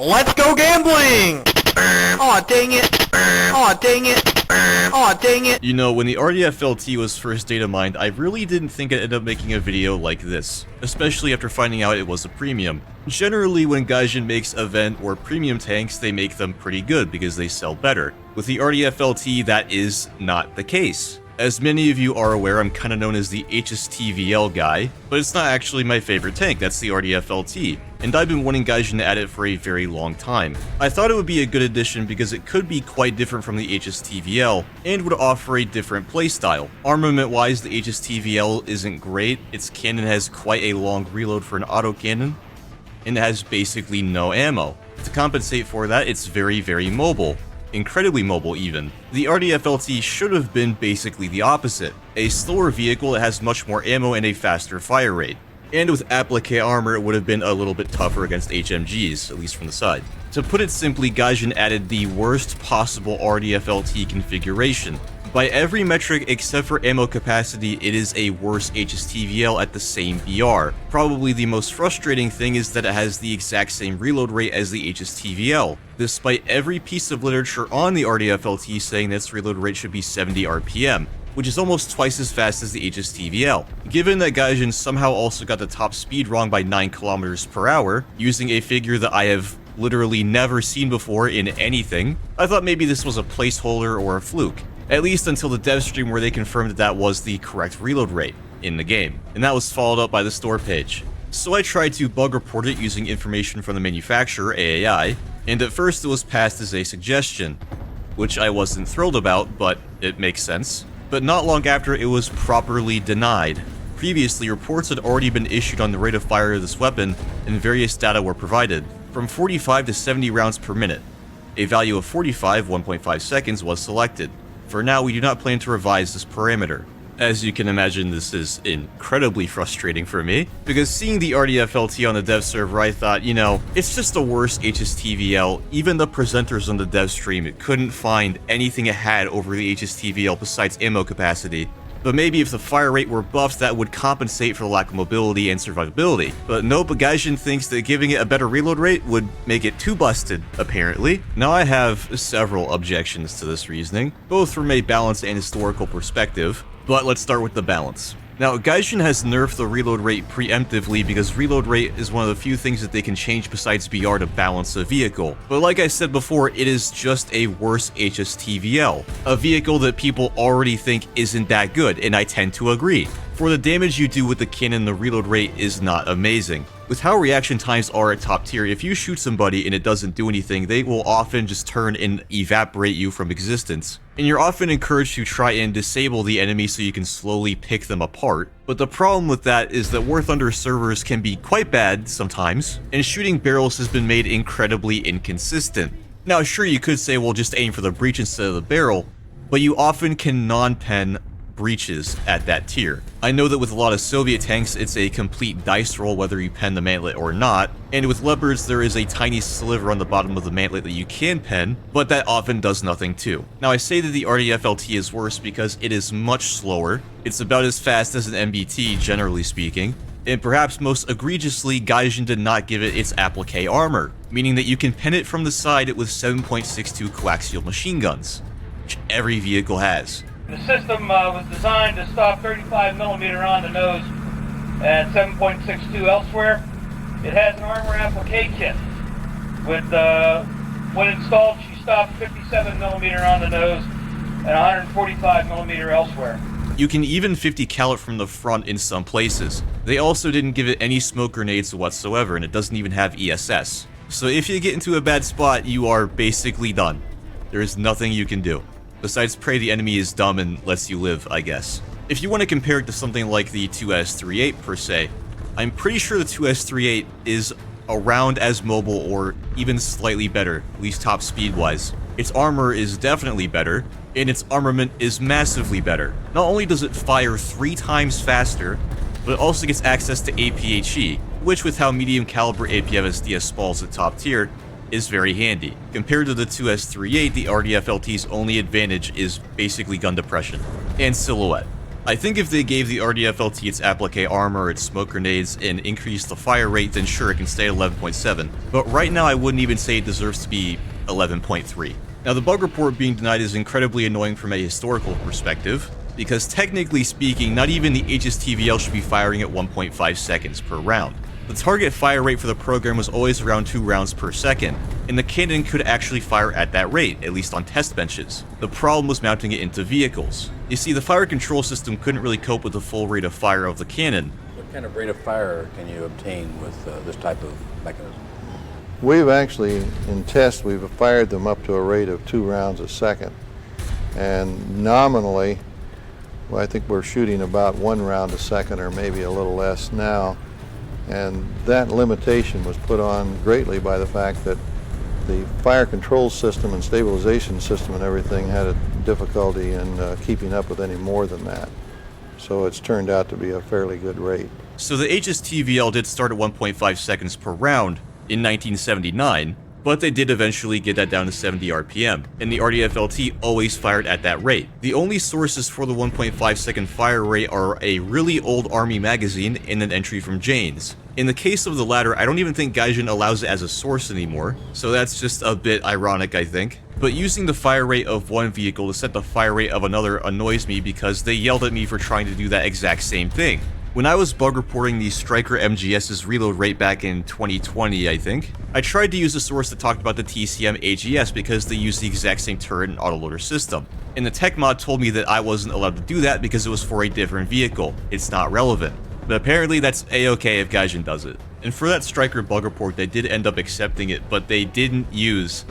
Let's go gambling! Aw, dang it! Aw, dang it! Aw, dang it! You know, when the RDF-LT was first data mined, I really didn't think I'd end up making a video like this, especially after finding out it was a premium. Generally, when Gaijin makes event or premium tanks, they make them pretty good because they sell better. With the RDF-LT, that is not the case. As many of you are aware, I'm kinda known as the hstv-l guy, but it's not actually my favorite tank, that's the RDF-LT, and I've been wanting Gaijin to add it for a very long time. I thought it would be a good addition because it could be quite different from the hstv-l, and would offer a different playstyle. Armament-wise, the hstv-l isn't great, its cannon has quite a long reload for an autocannon, and it has basically no ammo. To compensate for that, it's very mobile. Incredibly mobile even. The RDF-LT should have been basically the opposite. A slower vehicle that has much more ammo and a faster fire rate. And with applique armor, it would have been a little bit tougher against HMGs, at least from the side. To put it simply, Gaijin added the worst possible RDF-LT configuration. By every metric except for ammo capacity, it is a worse hstv-l at the same BR. Probably the most frustrating thing is that it has the exact same reload rate as the hstv-l, despite every piece of literature on the RDF-LT saying that its reload rate should be 70 RPM, which is almost twice as fast as the hstv-l. Given that Gaijin somehow also got the top speed wrong by 9 km per hour, using a figure that I have literally never seen before in anything, I thought maybe this was a placeholder or a fluke. At least until the dev stream where they confirmed that that was the correct reload rate in the game, and that was followed up by the store page. So I tried to bug report it using information from the manufacturer, AAI, and at first it was passed as a suggestion, which I wasn't thrilled about, but it makes sense. But not long after, it was properly denied. Previously, reports had already been issued on the rate of fire of this weapon, and various data were provided, from 45 to 70 rounds per minute. A value of 45, 1.5 seconds was selected. For now, we do not plan to revise this parameter. As you can imagine, this is incredibly frustrating for me, because seeing the RDF-LT on the dev server, I thought, you know, it's just a worse hstv-l. Even the presenters on the dev stream couldn't find anything it had over the hstv-l besides ammo capacity. But maybe if the fire rate were buffed, that would compensate for the lack of mobility and survivability. But nope, Gaijin thinks that giving it a better reload rate would make it too busted, apparently. Now I have several objections to this reasoning, both from a balance and historical perspective, but let's start with the balance. Now, Gaijin has nerfed the reload rate preemptively because reload rate is one of the few things that they can change besides BR to balance a vehicle. But like I said before, it is just a worse hstv-l, a vehicle that people already think isn't that good, and I tend to agree. For the damage you do with the cannon, the reload rate is not amazing. With how reaction times are at top tier, if you shoot somebody and it doesn't do anything, they will often just turn and evaporate you from existence. And you're often encouraged to try and disable the enemy so you can slowly pick them apart. But the problem with that is that War Thunder servers can be quite bad sometimes, and shooting barrels has been made incredibly inconsistent. Now sure, you could say, well, just aim for the breach instead of the barrel, but you often can non-pen breaches at that tier. I know that with a lot of Soviet tanks, it's a complete dice roll whether you pen the mantlet or not, and with Leopards there is a tiny sliver on the bottom of the mantlet that you can pen, but that often does nothing too. Now I say that the RDF-LT is worse because it is much slower, it's about as fast as an MBT generally speaking, and perhaps most egregiously, Gaijin did not give it its applique armor, meaning that you can pen it from the side with 7.62 coaxial machine guns, which every vehicle has. The system was designed to stop 35mm on the nose and 7.62 elsewhere. It has an armor applique kit. With when installed, she stopped 57mm on the nose and 145mm elsewhere. You can even 50 cal it from the front in some places. They also didn't give it any smoke grenades whatsoever, and it doesn't even have ESS. So if you get into a bad spot, you are basically done. There is nothing you can do. Besides pray the enemy is dumb and lets you live, I guess. If you want to compare it to something like the 2S38 per se, I'm pretty sure the 2S38 is around as mobile or even slightly better, at least top speed wise. Its armor is definitely better, and its armament is massively better. Not only does it fire 3 times faster, but it also gets access to APHE, which with how medium caliber APFSDS spalls at top tier, is very handy. Compared to the 2S38, the RDF-LT's only advantage is basically gun depression and silhouette. I think if they gave the RDF-LT its applique armor, its smoke grenades, and increased the fire rate, then sure, it can stay at 11.7. But right now, I wouldn't even say it deserves to be 11.3. Now, the bug report being denied is incredibly annoying from a historical perspective, because technically speaking, not even the hstv-l should be firing at 1.5 seconds per round. The target fire rate for the program was always around 2 rounds per second, and the cannon could actually fire at that rate, at least on test benches. The problem was mounting it into vehicles. You see, the fire control system couldn't really cope with the full rate of fire of the cannon. What kind of rate of fire can you obtain with this type of mechanism? We've actually, in tests, we've fired them up to a rate of 2 rounds a second. And nominally, well, I think we're shooting about 1 round a second, or maybe a little less now. And that limitation was put on greatly by the fact that the fire control system and stabilization system and everything had a difficulty in keeping up with any more than that. So it's turned out to be a fairly good rate. So the hstv-l did start at 1.5 seconds per round in 1979, but they did eventually get that down to 70 RPM, and the RDF-LT always fired at that rate. The only sources for the 1.5 second fire rate are a really old Army magazine and an entry from Jane's. In the case of the latter, I don't even think Gaijin allows it as a source anymore, so that's just a bit ironic, I think. But using the fire rate of one vehicle to set the fire rate of another annoys me because they yelled at me for trying to do that exact same thing. When I was bug reporting the Striker MGS's reload rate back in 2020, I think, I tried to use a source that talked about the TCM AGS because they use the exact same turret and autoloader system. And the tech mod told me that I wasn't allowed to do that because it was for a different vehicle. It's not relevant. But apparently that's a-okay if Gaijin does it. And for that Striker bug report, they did end up accepting it, but they didn't use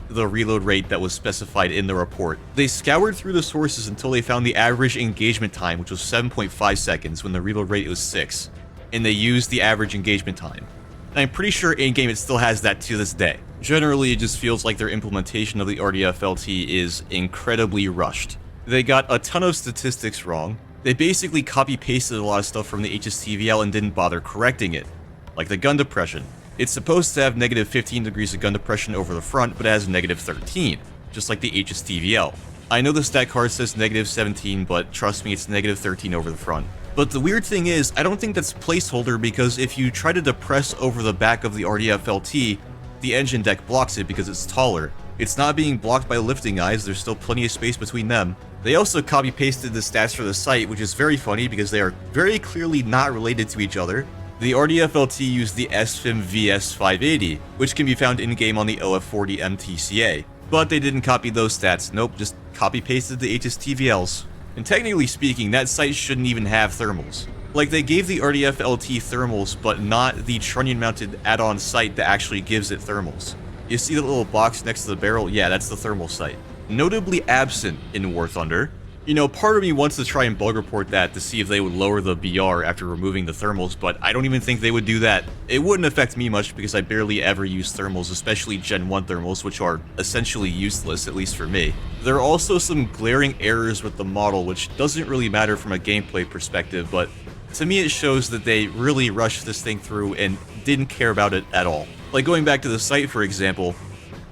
the reload rate that was specified in the report. They scoured through the sources until they found the average engagement time, which was 7.5 seconds when the reload rate was 6, and they used the average engagement time. And I'm pretty sure in-game it still has that to this day. Generally, it just feels like their implementation of the RDF-LT is incredibly rushed. They got a ton of statistics wrong. They basically copy-pasted a lot of stuff from the hstv-l and didn't bother correcting it, like the gun depression. It's supposed to have negative 15 degrees of gun depression over the front, but it has negative 13, just like the hstv-l. I know the stat card says negative 17, but trust me, it's negative 13 over the front. But the weird thing is, I don't think that's placeholder, because if you try to depress over the back of the RDF-LT, the engine deck blocks it because it's taller. It's not being blocked by lifting eyes, there's still plenty of space between them. They also copy-pasted the stats for the sight, which is very funny because they are very clearly not related to each other. The RDF-LT used the SFIM-VS580, which can be found in-game on the OF40 MTCA. But they didn't copy those stats, nope, just copy-pasted the hstv-ls. And technically speaking, that sight shouldn't even have thermals. Like, they gave the RDF-LT thermals, but not the trunnion-mounted add-on sight that actually gives it thermals. You see the little box next to the barrel? Yeah, that's the thermal sight. Notably absent in War Thunder. You know, part of me wants to try and bug report that to see if they would lower the BR after removing the thermals, but I don't even think they would do that. It wouldn't affect me much because I barely ever use thermals, especially Gen 1 thermals, which are essentially useless, at least for me. There are also some glaring errors with the model, which doesn't really matter from a gameplay perspective, but to me it shows that they really rushed this thing through and didn't care about it at all. Like going back to the sight, for example,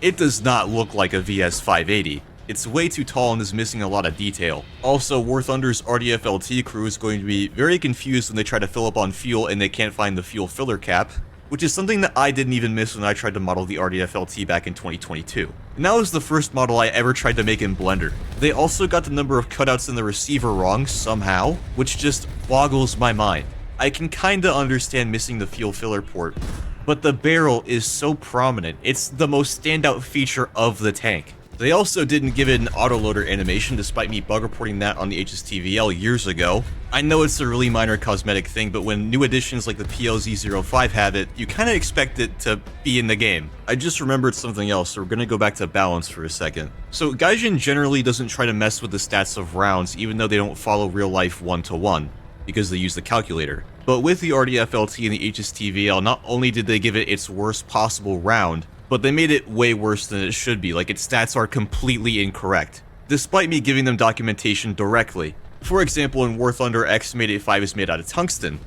it does not look like a VS580. It's way too tall and is missing a lot of detail. Also, War Thunder's RDF-LT crew is going to be very confused when they try to fill up on fuel and they can't find the fuel filler cap, which is something that I didn't even miss when I tried to model the RDF-LT back in 2022. And that was the first model I ever tried to make in Blender. They also got the number of cutouts in the receiver wrong somehow, which just boggles my mind. I can kinda understand missing the fuel filler port, but the barrel is so prominent. It's the most standout feature of the tank. They also didn't give it an autoloader animation, despite me bug reporting that on the hstv-l years ago. I know it's a really minor cosmetic thing, but when new editions like the PLZ05 have it, you kinda expect it to be in the game. I just remembered something else, so we're gonna go back to balance for a second. So Gaijin generally doesn't try to mess with the stats of rounds, even though they don't follow real life 1-to-1, because they use the calculator. But with the RDF-LT and the hstv-l, not only did they give it its worst possible round, but they made it way worse than it should be, like its stats are completely incorrect, despite me giving them documentation directly. For example, in War Thunder, X-885 is made out of tungsten.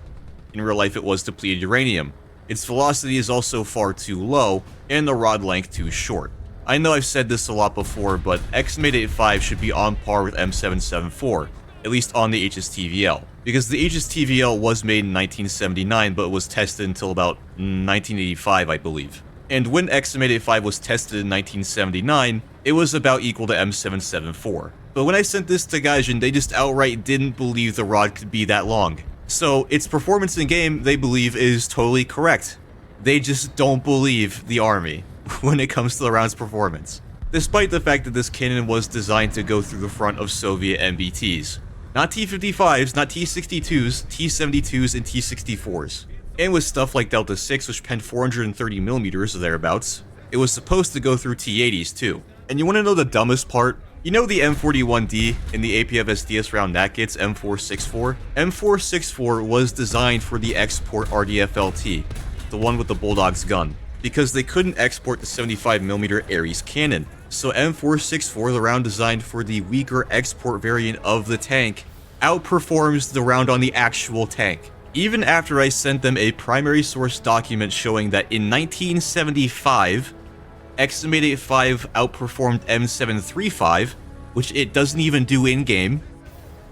In real life it was depleted uranium. Its velocity is also far too low, and the rod length too short. I know I've said this a lot before, but X-885 should be on par with M774. at least on the hstv-l, because the hstv-l was made in 1979 but was tested until about 1985, I believe. And when XM885 was tested in 1979, it was about equal to M774. But when I sent this to Gaijin, they just outright didn't believe the rod could be that long. So its performance in game, they believe, is totally correct. They just don't believe the army when it comes to the round's performance. Despite the fact that this cannon was designed to go through the front of Soviet MBTs. Not T-55s, not T-62s, T-72s, and T-64s. And with stuff like Delta 6, which penned 430mm or thereabouts, it was supposed to go through T-80s too. And you want to know the dumbest part? You know the M41D in the APFSDS round that gets M464? M464 was designed for the export RDF LT, the one with the Bulldog's gun, because they couldn't export the 75mm Ares cannon. So M464, the round designed for the weaker export variant of the tank, outperforms the round on the actual tank. Even after I sent them a primary source document showing that in 1975, XM885 outperformed M735, which it doesn't even do in-game,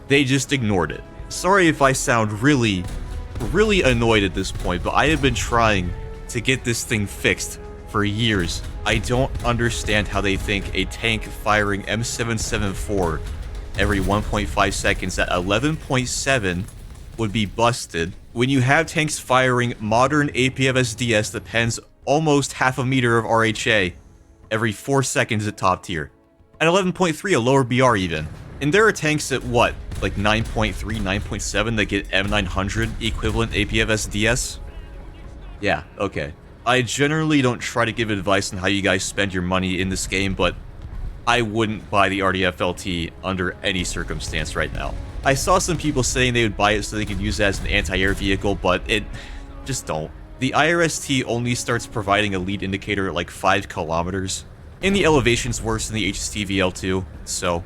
they just ignored it. Sorry if I sound really annoyed at this point, but I have been trying to get this thing fixed for years. I don't understand how they think a tank firing M774 every 1.5 seconds at 11.7 would be busted when you have tanks firing modern APFSDS that pens almost half a meter of RHA every 4 seconds at top tier. At 11.3, a lower BR even. And there are tanks at what, like 9.3, 9.7 that get M900 equivalent APFSDS? Yeah, okay. I generally don't try to give advice on how you guys spend your money in this game, but I wouldn't buy the RDF LT under any circumstance right now. I saw some people saying they would buy it so they could use it as an anti-air vehicle, but just don't. The IRST only starts providing a lead indicator at like 5 kilometers, and the elevation's worse than the hstv-l too, so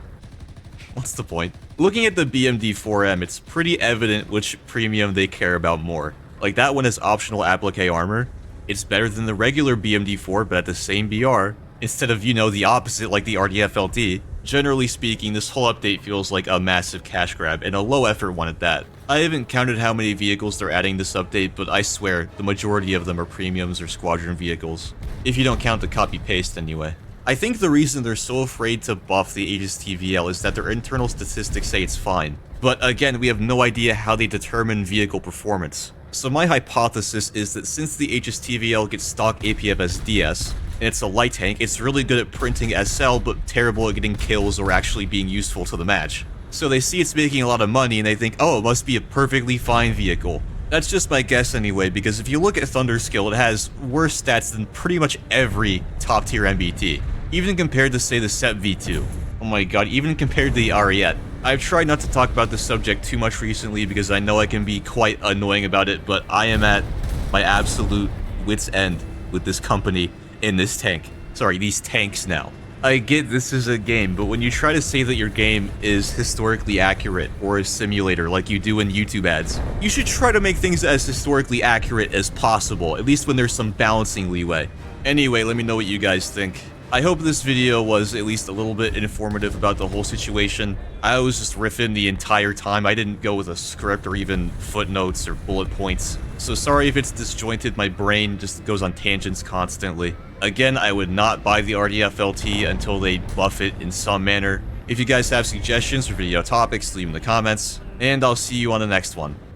what's the point? Looking at the BMD-4M, it's pretty evident which premium they care about more. Like that one has optional applique armor. It's better than the regular BMD-4, but at the same BR, instead of, you know, the opposite like the RDF LT. Generally speaking, this whole update feels like a massive cash grab, and a low effort one at that. I haven't counted how many vehicles they're adding this update, but I swear, the majority of them are premiums or squadron vehicles. If you don't count the copy-paste anyway. I think the reason they're so afraid to buff the hstv-l is that their internal statistics say it's fine. But again, we have no idea how they determine vehicle performance. So my hypothesis is that since the hstv-l gets stock APFSDS, and it's a light tank, it's really good at printing SL, but terrible at getting kills or actually being useful to the match. So they see it's making a lot of money and they think, oh, it must be a perfectly fine vehicle. That's just my guess anyway, because if you look at Thunderskill, it has worse stats than pretty much every top tier MBT. Even compared to, say, the SEP V2. Oh my god, even compared to the Ariete. I've tried not to talk about this subject too much recently because I know I can be quite annoying about it, but I am at my absolute wit's end with this company in this tank. Sorry, these tanks now. I get this is a game, but when you try to say that your game is historically accurate or a simulator like you do in YouTube ads, you should try to make things as historically accurate as possible, at least when there's some balancing leeway. Anyway, let me know what you guys think. I hope this video was at least a little bit informative about the whole situation. I was just riffing the entire time. I didn't go with a script or even footnotes or bullet points. So sorry if it's disjointed, my brain just goes on tangents constantly. Again, I would not buy the RDF LT until they buff it in some manner. If you guys have suggestions for video topics, leave them in the comments, and I'll see you on the next one.